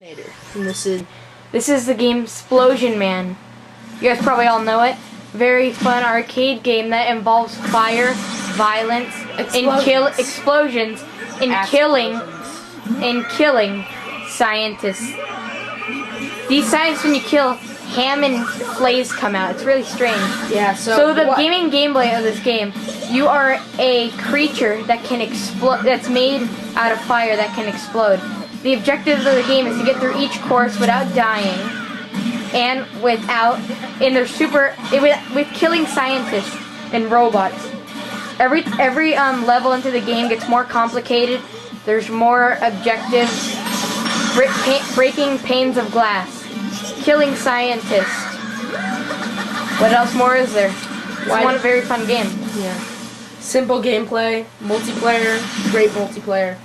And this is the game Explosion Man. You guys probably all know it. Very fun arcade game that involves fire, violence, explosions, and killing scientists. These scientists, when you kill, ham and flays come out. It's really strange. Yeah. So the gameplay of this game, you are a creature that can explode. That's made out of fire that can explode. The objective of the game is to get through each course without dying, and with killing scientists and robots. Every level into the game gets more complicated. There's more objectives. Breaking panes of glass, killing scientists. What else more is there? It's one very fun game. Yeah. Simple gameplay, multiplayer, great multiplayer.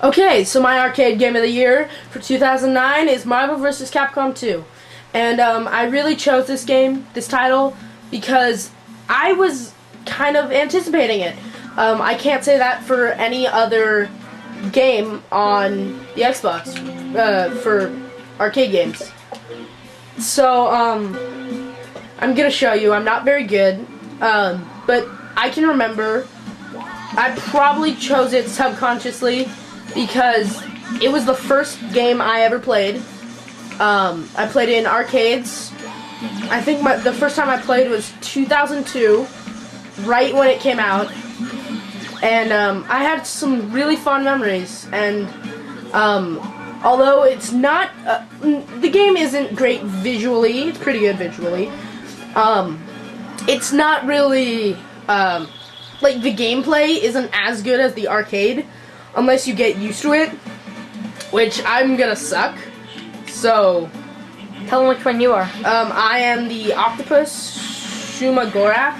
Okay, so my arcade game of the year for 2009 is Marvel vs. Capcom 2. And I really chose this title, because I was kind of anticipating it. I can't say that for any other game on the Xbox for arcade games. So, I'm gonna show you. I'm not very good, but I can remember I probably chose it subconsciously because it was the first game I ever played. I played it in arcades. I think the first time I played was 2002, right when it came out. And I had some really fun memories. And although it's not, the game isn't great visually, it's pretty good visually. It's not really, like, the gameplay isn't as good as the arcade, unless you get used to it, which I'm gonna suck. So, tell them which one you are. I am the Octopus Shumagorath.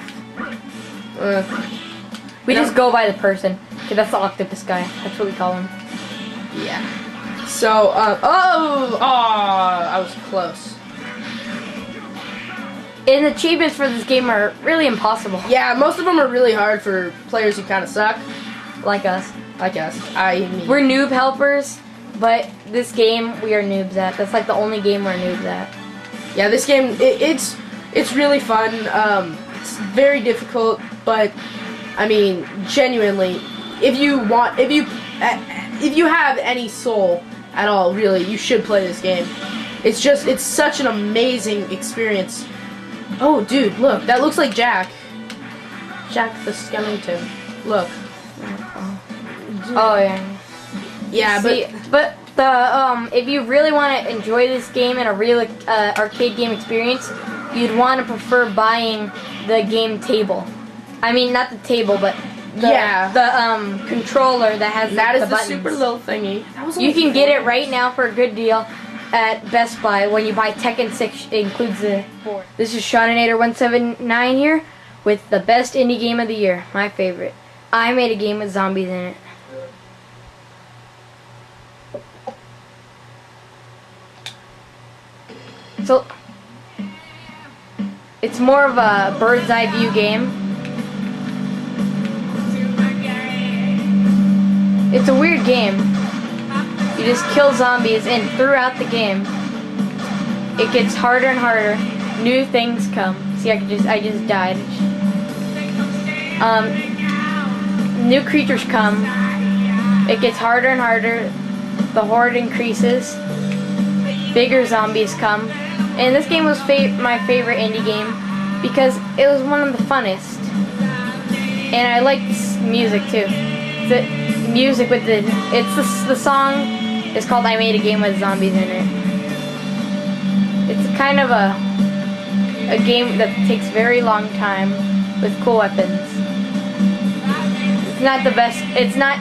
We just go by the person. Okay, that's the octopus guy. That's what we call him. Yeah. So, I was close. And the achievements for this game are really impossible. Yeah, most of them are really hard for players who kind of suck. Like us. Like us. We're noob helpers, but this game we are noobs at. That's like the only game we're noobs at. Yeah, this game, it's really fun. It's very difficult, but I mean, genuinely, if you have any soul at all, really, you should play this game. It's such an amazing experience. Oh, dude, look, that looks like Jack. Jack the Skellington. Look. Oh yeah. Yeah, see, but the if you really want to enjoy this game in a real arcade game experience, you'd want to prefer buying the game table. I mean, not the table, but the controller that has the buttons. Super little thingy. You can get it right now for a good deal at Best Buy when you buy Tekken 6. It includes the board. This is Shawnator179 here with the best indie game of the year, my favorite. I made a game with zombies in it. So it's more of a bird's eye view game. It's a weird game. You just kill zombies, and throughout the game it gets harder and harder. New things come. See, I just died. New creatures come. It gets harder and harder. The horde increases. Bigger zombies come. And this game was my favorite indie game because it was one of the funnest. And I like this music too. The music with the song is called "I Made a Game with Zombies in It." It's kind of a game that takes very long time with cool weapons. It's not the best. It's not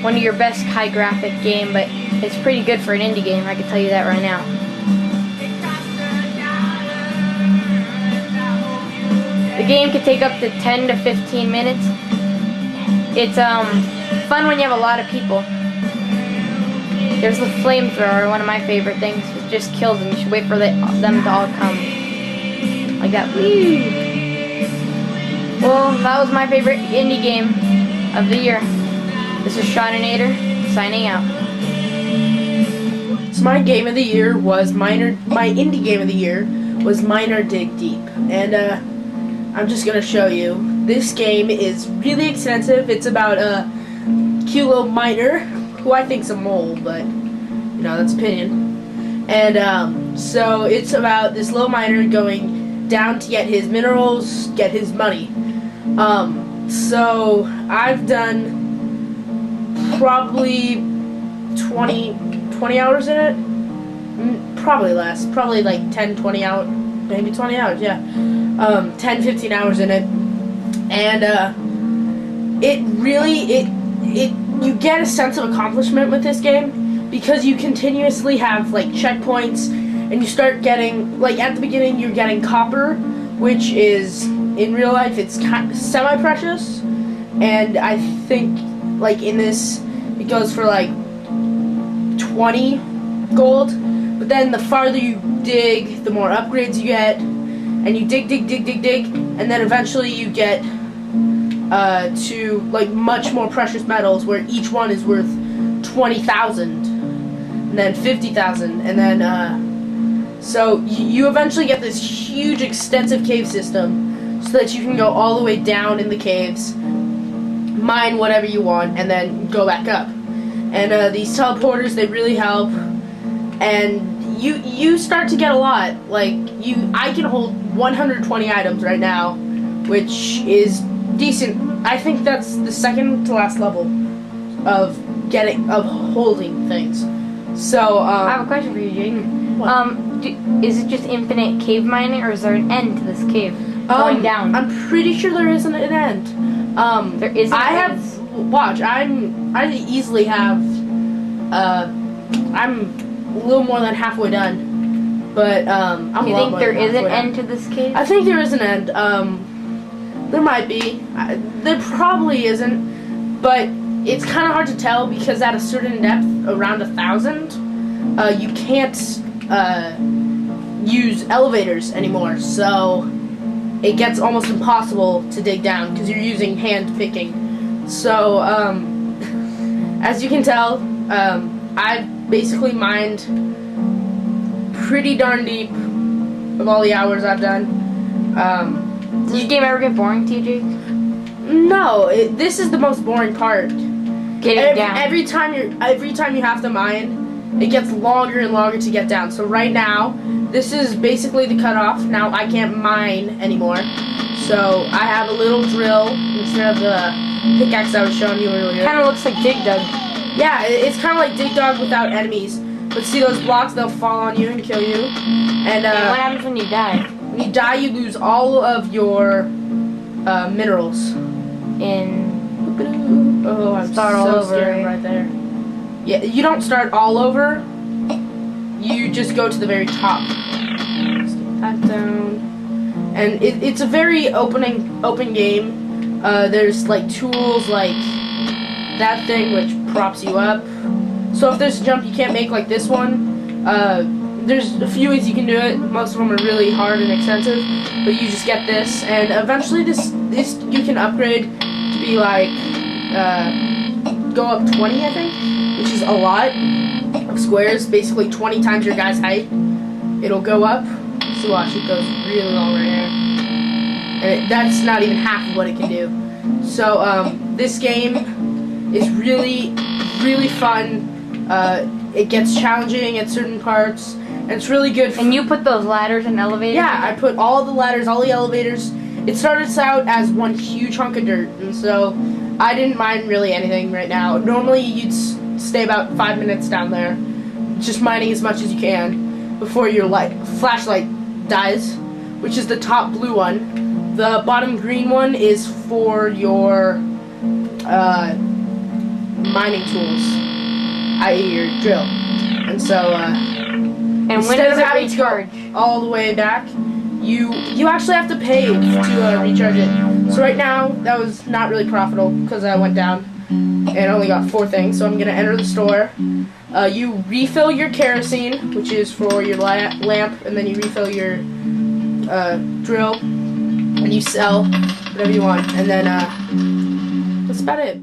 one of your best high graphic game, but it's pretty good for an indie game. I can tell you that right now. The game can take up to 10 to 15 minutes. It's fun when you have a lot of people. There's the flamethrower, one of my favorite things. It just kills them. You should wait for them to all come. Like that. Whee! Well, that was my favorite indie game of the year. This is Shawnator. signing out. So my game of the year was my indie game of the year was Miner Dig Deep, and I'm just gonna show you. This game is really extensive. It's about a cute little miner who I think's a mole, but you know, that's opinion. And so it's about this little miner going down to get his minerals, get his money. So I've done probably 20 hours in it. Probably less. Probably like 10, 20 hours. Maybe 20 hours, yeah. 10, 15 hours in it. And it really, you get a sense of accomplishment with this game because you continuously have like checkpoints, and you start getting, like at the beginning you're getting copper, which is, in real life, it's kind of semi-precious, and I think like in this it goes for like 20 gold, but then the farther you dig, the more upgrades you get, and you dig, and then eventually you get to like much more precious metals, where each one is worth 20,000, and then 50,000, and then so you eventually get this huge extensive cave system, so that you can go all the way down in the caves, mine whatever you want, and then go back up. And these teleporters, they really help, and you start to get a lot. Like I can hold 120 items right now, which is decent. I think that's the second to last level of holding things. So I have a question for you, Jaden. Is it just infinite cave mining, or is there an end to this cave going down? I'm pretty sure there isn't an end. There isn't. I easily have. I'm a little more than halfway done, but I'm. Do you think there is an end to this cave? I think there is an end. There might be. There probably isn't, but it's kind of hard to tell because at a certain depth, around 1,000, you can't use elevators anymore. So it gets almost impossible to dig down because you're using hand picking. So as you can tell, I've basically mined pretty darn deep of all the hours I've done. Does this game ever get boring to you, Jake? No, this is the most boring part. Getting down. Every time you have to mine, it gets longer and longer to get down. So right now, this is basically the cutoff. Now I can't mine anymore. So I have a little drill instead of the pickaxe I was showing you earlier. Kind of looks like Dig Dug. Yeah, it's kind of like Dig Dug without enemies. But see those blocks? They'll fall on you and kill you. And what happens when you die? When you die, you lose all of your minerals. Oh, I'm start all over right there. Yeah, you don't start all over. You just go to the very top. Let's get that down. And it's a very open game. There's like tools like that thing which props you up. So if there's a jump you can't make like this one, there's a few ways you can do it. Most of them are really hard and expensive, but you just get this, and eventually this you can upgrade to be like go up 20, I think, which is a lot of squares. Basically 20 times your guy's height. It'll go up. So watch, it goes really long right here, and that's not even half of what it can do. So this game is really fun. It gets challenging at certain parts, and it's really good. And you put those ladders and elevators? Yeah, I put all the ladders, all the elevators. It starts out as one huge hunk of dirt, and so I didn't mind really anything right now. Normally you'd stay about 5 minutes down there, just mining as much as you can before your flashlight dies, which is the top blue one. The bottom green one is for your mining tools, i.e. your drill. And so and when instead does of it having recharge? to go all the way back, you actually have to pay to recharge it. So right now, that was not really profitable because I went down and only got 4 things. So I'm going to enter the store. You refill your kerosene, which is for your lamp, and then you refill your drill, and you sell whatever you want. And then that's about it.